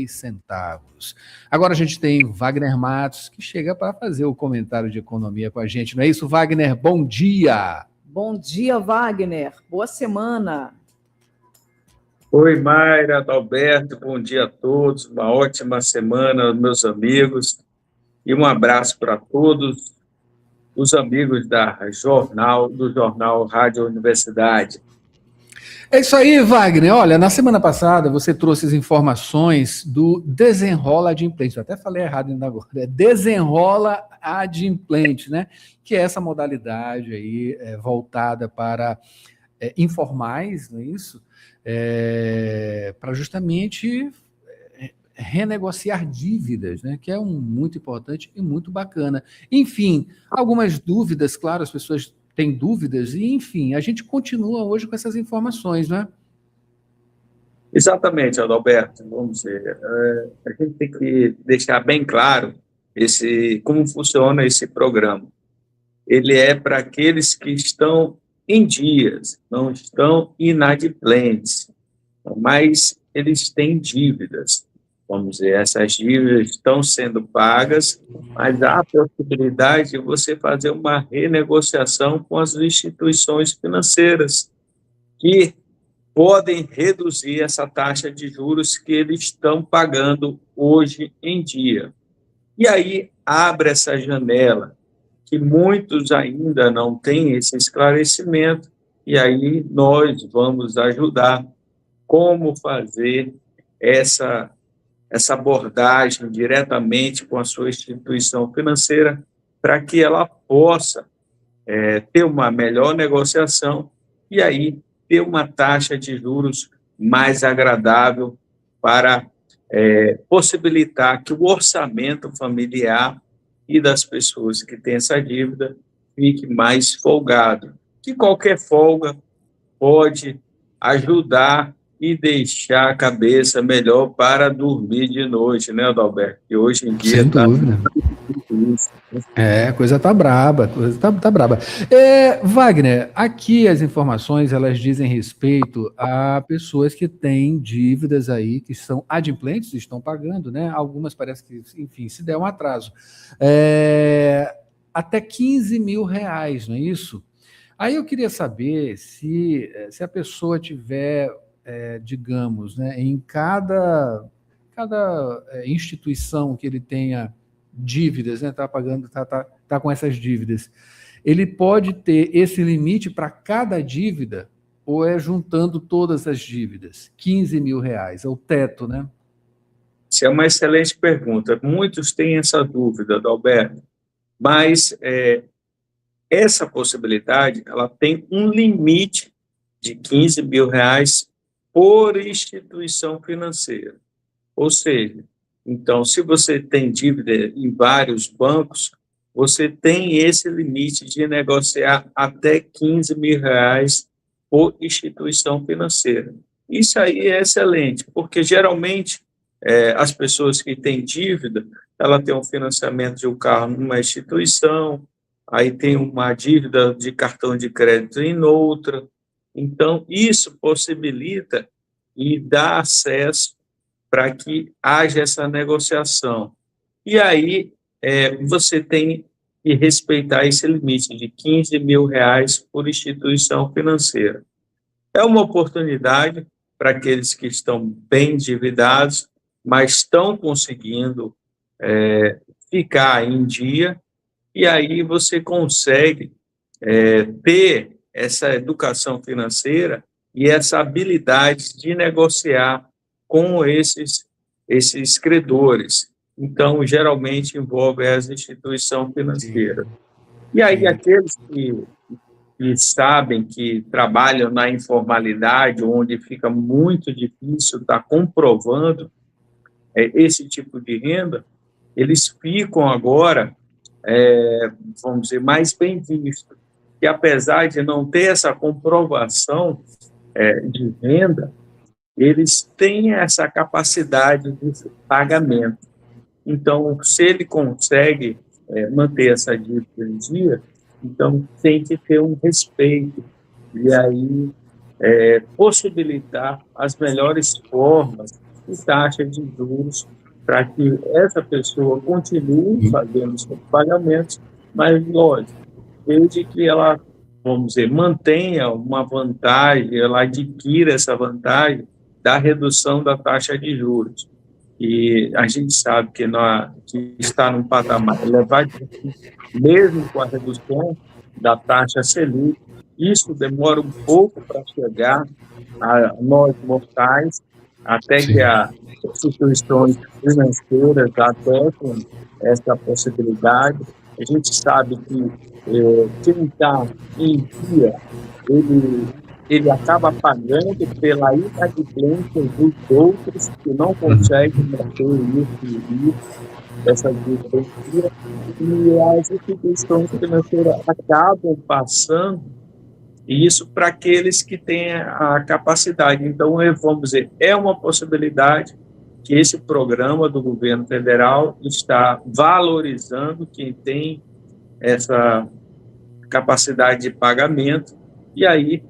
centavos. Agora a gente tem Wagner Matos, que chega para fazer o comentário de economia com a gente. Não é isso, Wagner? Bom dia! Bom dia, Wagner. Boa semana. Oi, Mayra, Adalberto, bom dia a todos. Uma ótima semana, meus amigos. E um abraço para todos os amigos do Jornal Rádio Universidade. É isso aí, Wagner. Olha, na semana passada você trouxe as informações do Desenrola Adimplente. Eu até falei errado ainda agora. É Desenrola Adimplente, né? Que é essa modalidade aí voltada para informais, não é isso? Para justamente renegociar dívidas, né? Que é muito importante e muito bacana. Enfim, algumas dúvidas, claro, as pessoas tem dúvidas, e enfim, a gente continua hoje com essas informações, né? Exatamente, Adalberto. Vamos dizer, a gente tem que deixar bem claro como funciona esse programa. Ele é para aqueles que estão em dias, não estão inadimplentes, mas eles têm dívidas. Vamos dizer, essas dívidas estão sendo pagas, mas há a possibilidade de você fazer uma renegociação com as instituições financeiras, que podem reduzir essa taxa de juros que eles estão pagando hoje em dia. E aí abre essa janela, que muitos ainda não têm esse esclarecimento, e aí nós vamos ajudar como fazer essa abordagem diretamente com a sua instituição financeira para que ela possa ter uma melhor negociação e aí ter uma taxa de juros mais agradável para possibilitar que o orçamento familiar e das pessoas que têm essa dívida fique mais folgado. Que qualquer folga pode ajudar e deixar a cabeça melhor para dormir de noite, né, Adalberto? Que hoje em dia sem dúvida. Coisa tá braba, tá braba. Wagner, aqui as informações, elas dizem respeito a pessoas que têm dívidas aí, que são adimplentes, estão pagando, né? Algumas parece que, enfim, se der um atraso. Até 15 mil reais, não é isso? Aí eu queria saber se a pessoa tiver digamos, né, em cada instituição que ele tenha dívidas, né, tá com essas dívidas, ele pode ter esse limite para cada dívida ou é juntando todas as dívidas? 15 mil reais, é o teto, né? Isso é uma excelente pergunta. Muitos têm essa dúvida, Adalberto, mas essa possibilidade ela tem um limite de 15 mil reais por instituição financeira. Ou seja, então, se você tem dívida em vários bancos, você tem esse limite de negociar até 15 mil reais por instituição financeira. Isso aí é excelente, porque geralmente as pessoas que têm dívida, ela tem um financiamento de um carro numa instituição, aí tem uma dívida de cartão de crédito em outra. Então, isso possibilita e dá acesso para que haja essa negociação. E aí você tem que respeitar esse limite de 15 mil reais por instituição financeira. É uma oportunidade para aqueles que estão bem endividados, mas estão conseguindo ficar em dia, e aí você consegue ter essa educação financeira e essa habilidade de negociar com esses credores. Então, geralmente envolve as instituições financeiras. E aí, aqueles que sabem que trabalham na informalidade, onde fica muito difícil estar comprovando esse tipo de renda, eles ficam agora, vamos dizer, mais bem vistos. E apesar de não ter essa comprovação de renda, eles têm essa capacidade de pagamento. Então, se ele consegue manter essa dívida em dia, então tem que ter um respeito e aí possibilitar as melhores formas e taxa de juros para que essa pessoa continue fazendo seus pagamentos, mas, lógico, desde que ela, vamos dizer, mantenha uma vantagem, ela adquira essa vantagem da redução da taxa de juros. E a gente sabe que está num patamar elevado, mesmo com a redução da taxa Selic, isso demora um pouco para chegar a nós mortais, até que as instituições financeiras adotem essa possibilidade. A gente sabe que quem está em dia, ele acaba pagando pela inadimplência dos outros que não conseguem manter essa dívida, e as instituições financeiras acabam passando isso para aqueles que têm a capacidade. Então, vamos dizer, é uma possibilidade que esse programa do governo federal está valorizando quem tem essa capacidade de pagamento, e aí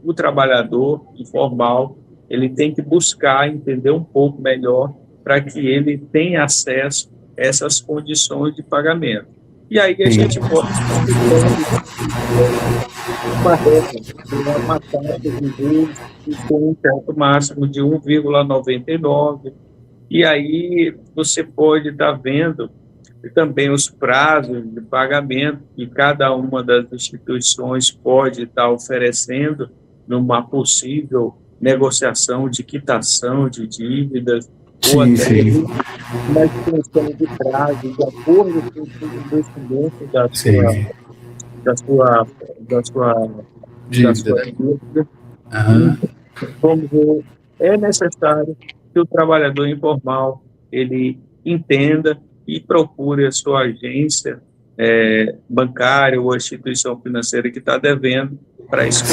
o trabalhador informal ele tem que buscar entender um pouco melhor para que ele tenha acesso a essas condições de pagamento. E aí a gente pode uma taxa de juros com um teto máximo de 1,99, e aí você pode estar vendo também os prazos de pagamento que cada uma das instituições pode estar oferecendo numa possível negociação de quitação de dívidas, ou até uma extensão de prazo de acordo com o investimento da sua dívida. Vamos ver, é necessário que o trabalhador informal ele entenda e procure a sua agência bancária ou a instituição financeira que está devendo para isso.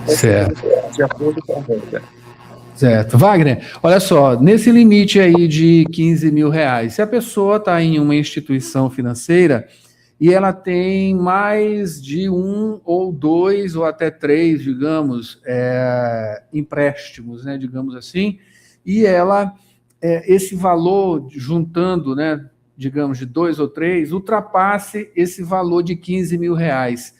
Certo. De acordo com a regra. Certo. Wagner, olha só, nesse limite aí de R$15.000, se a pessoa está em uma instituição financeira e ela tem mais de um ou dois ou até três, digamos, empréstimos, né, digamos assim, e ela, esse valor, juntando, né, digamos, de 2 ou 3, ultrapasse esse valor de R$15.000.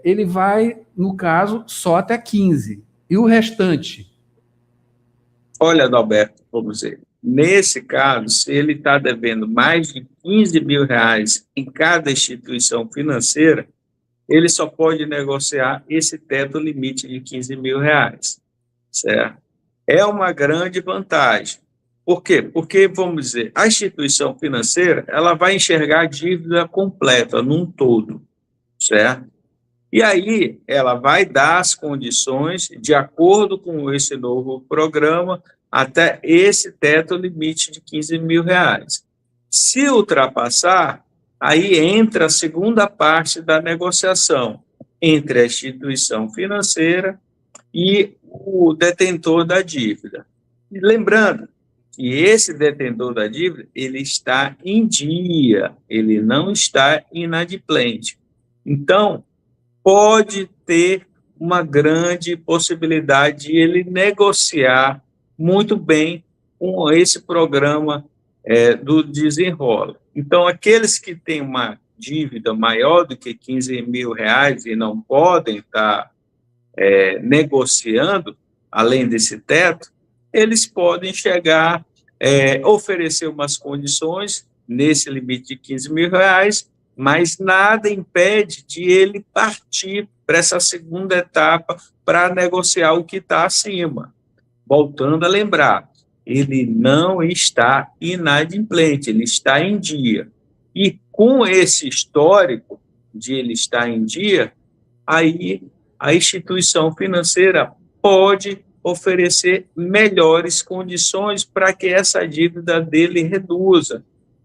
Ele vai, no caso, só até 15. E o restante? Olha, Adalberto, vamos dizer, nesse caso, se ele está devendo mais de R$15.000 em cada instituição financeira, ele só pode negociar esse teto limite de R$15.000, certo? É uma grande vantagem. Por quê? Porque, vamos dizer, a instituição financeira ela vai enxergar a dívida completa, num todo, certo? E aí ela vai dar as condições de acordo com esse novo programa até esse teto limite de R$15.000. Se ultrapassar, aí entra a segunda parte da negociação entre a instituição financeira e o detentor da dívida. E lembrando que esse detentor da dívida ele está em dia, ele não está inadimplente. Então, pode ter uma grande possibilidade de ele negociar muito bem com esse programa do Desenrola. Então, aqueles que têm uma dívida maior do que R$15.000 e não podem estar negociando, além desse teto, eles podem chegar, oferecer umas condições nesse limite de R$15.000, mas nada impede de ele partir para essa segunda etapa para negociar o que está acima. Voltando a lembrar, ele não está inadimplente, ele está em dia. E com esse histórico de ele estar em dia, aí a instituição financeira pode oferecer melhores condições para que essa dívida dele reduza.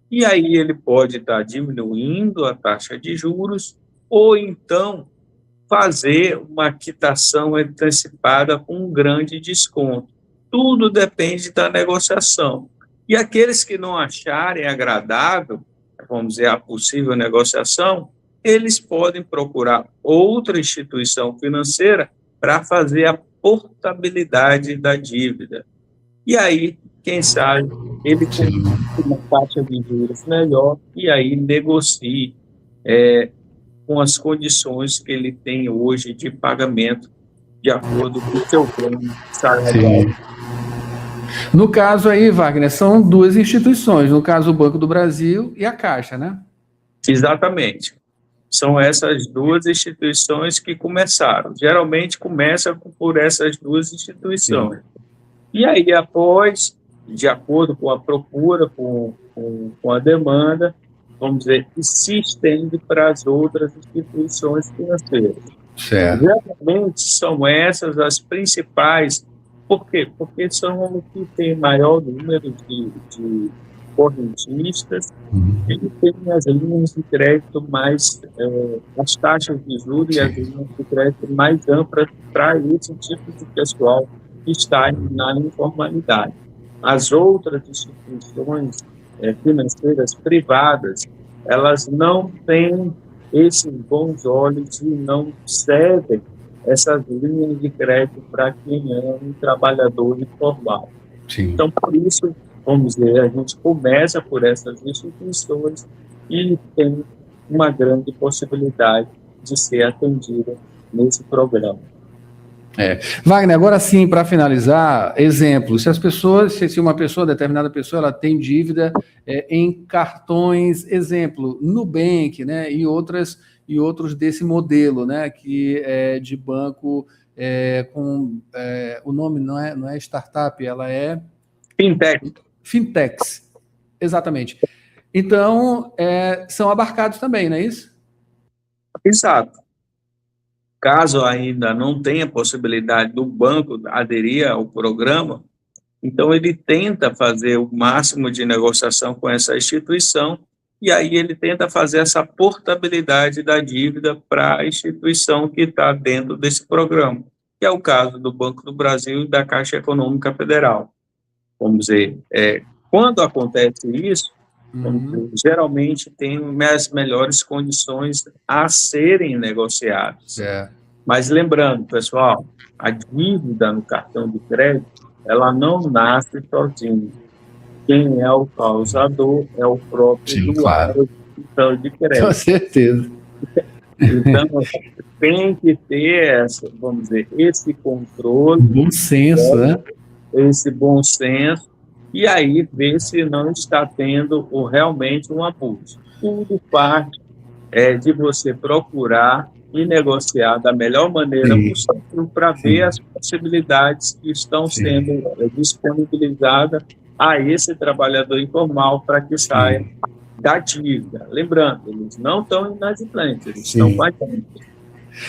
E aí ele pode estar diminuindo a taxa de juros ou então fazer uma quitação antecipada com um grande desconto. Tudo depende da negociação. E aqueles que não acharem agradável, vamos dizer, a possível negociação, eles podem procurar outra instituição financeira para fazer a portabilidade da dívida. e aí, quem sabe, ele com uma taxa de juros melhor, e aí negocie com as condições que ele tem hoje de pagamento, de acordo com o seu plano salarial. Sim. No caso aí, Wagner, são duas instituições, no caso o Banco do Brasil e a Caixa, né? Exatamente. São essas duas instituições que começaram. Geralmente começa por essas duas instituições. Sim. E aí, após, de acordo com a procura, com a demanda, vamos dizer, que se estende para as outras instituições financeiras. Certo. Geralmente são essas as principais. Por quê? Porque são os que têm maior número de correntistas e tem as linhas de crédito mais, as taxas de juros e as linhas de crédito mais amplas para esse tipo de pessoal que está na informalidade. As outras instituições financeiras privadas, elas não têm esses bons olhos e não cedem essas linhas de crédito para quem é um trabalhador informal. Sim. Então, por isso, vamos dizer, a gente começa por essas instituições e tem uma grande possibilidade de ser atendida nesse programa. Wagner, agora sim, para finalizar, exemplo, se uma pessoa, determinada pessoa, ela tem dívida em cartões, exemplo, Nubank, né, e outros desse modelo, né, que é de banco o nome não é startup, ela é... Fintechs, exatamente. Então, são abarcados também, não é isso? Exato. Caso ainda não tenha possibilidade do banco aderir ao programa, então ele tenta fazer o máximo de negociação com essa instituição e aí ele tenta fazer essa portabilidade da dívida para a instituição que está dentro desse programa, que é o caso do Banco do Brasil e da Caixa Econômica Federal. Vamos dizer, quando acontece isso, geralmente tem as melhores condições a serem negociadas. Mas lembrando, pessoal, a dívida no cartão de crédito, ela não nasce sozinha. Quem é o causador é o próprio usuário do cartão de crédito. Com certeza. Então, tem que ter vamos dizer, esse controle. Bom senso, né? Esse bom senso. E aí ver se não está tendo realmente um abuso. Tudo parte de você procurar e negociar da melhor maneira possível para ver as possibilidades que estão sendo disponibilizadas a esse trabalhador informal para que saia da dívida. Lembrando, eles não estão inadimplentes, eles estão pagando.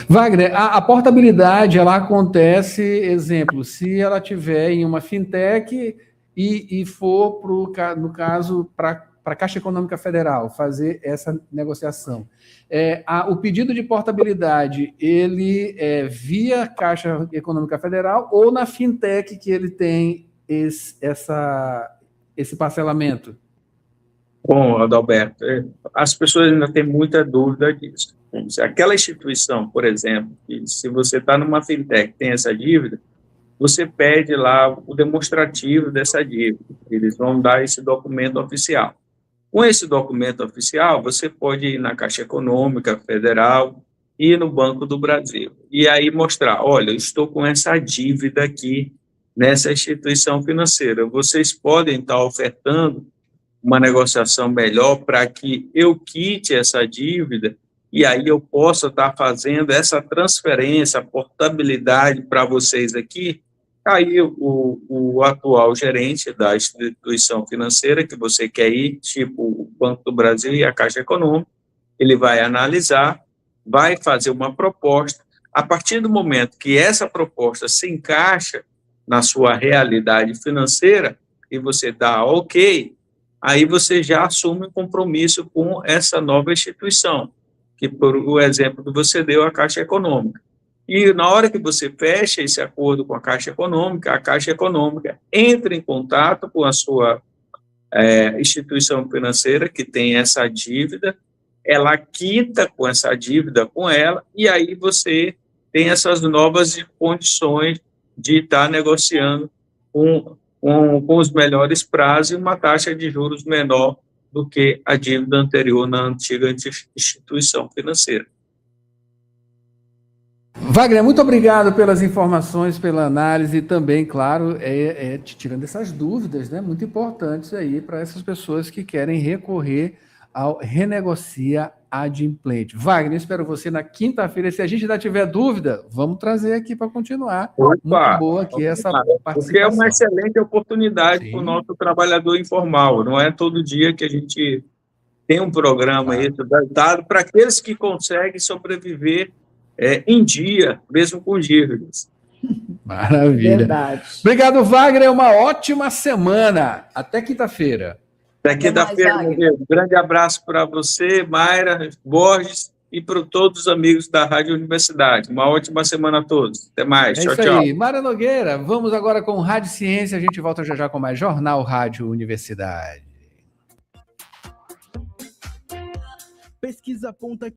Wagner, a portabilidade, ela acontece, exemplo, se ela tiver em uma fintech e for, no caso, para a Caixa Econômica Federal fazer essa negociação. O pedido de portabilidade, ele é via Caixa Econômica Federal ou na fintech que ele tem esse parcelamento? Bom, Adalberto, as pessoas ainda têm muita dúvida disso. Aquela instituição, por exemplo, que se você está numa fintech tem essa dívida, você pede lá o demonstrativo dessa dívida. Eles vão dar esse documento oficial. Com esse documento oficial, você pode ir na Caixa Econômica Federal e no Banco do Brasil. E aí mostrar, olha, eu estou com essa dívida aqui nessa instituição financeira. Vocês podem estar ofertando uma negociação melhor para que eu quite essa dívida e aí eu possa estar fazendo essa transferência, portabilidade para vocês aqui. Aí o atual gerente da instituição financeira que você quer ir, tipo o Banco do Brasil e a Caixa Econômica, ele vai analisar, vai fazer uma proposta. A partir do momento que essa proposta se encaixa na sua realidade financeira e você dá ok, aí você já assume um compromisso com essa nova instituição, que por o exemplo que você deu, a Caixa Econômica. E na hora que você fecha esse acordo com a Caixa Econômica entra em contato com a sua instituição financeira que tem essa dívida, ela quita com essa dívida com ela, e aí você tem essas novas condições de estar negociando com com os melhores prazos e uma taxa de juros menor do que a dívida anterior na antiga instituição financeira. Wagner, muito obrigado pelas informações, pela análise e também, claro, tirando essas dúvidas, né, muito importantes aí para essas pessoas que querem recorrer ao Renegocia Adimplente. Wagner, espero você na quinta-feira. Se a gente ainda tiver dúvida, vamos trazer aqui para continuar. Opa, muito boa aqui essa participação. Porque é uma excelente oportunidade para o nosso trabalhador informal. Não é todo dia que a gente tem um programa aí dado para aqueles que conseguem sobreviver em dia, mesmo com dívidas. Maravilha. Verdade. Obrigado, Wagner. Uma ótima semana. Até quinta-feira. Até quinta-feira, meu Deus. Um grande abraço para você, Mayra Borges, e para todos os amigos da Rádio Universidade. Uma ótima semana a todos. Até mais. Tchau, tchau. Aí. Mayra Nogueira, vamos agora com Rádio Ciência. A gente volta já já com mais Jornal Rádio Universidade. Pesquisa aponta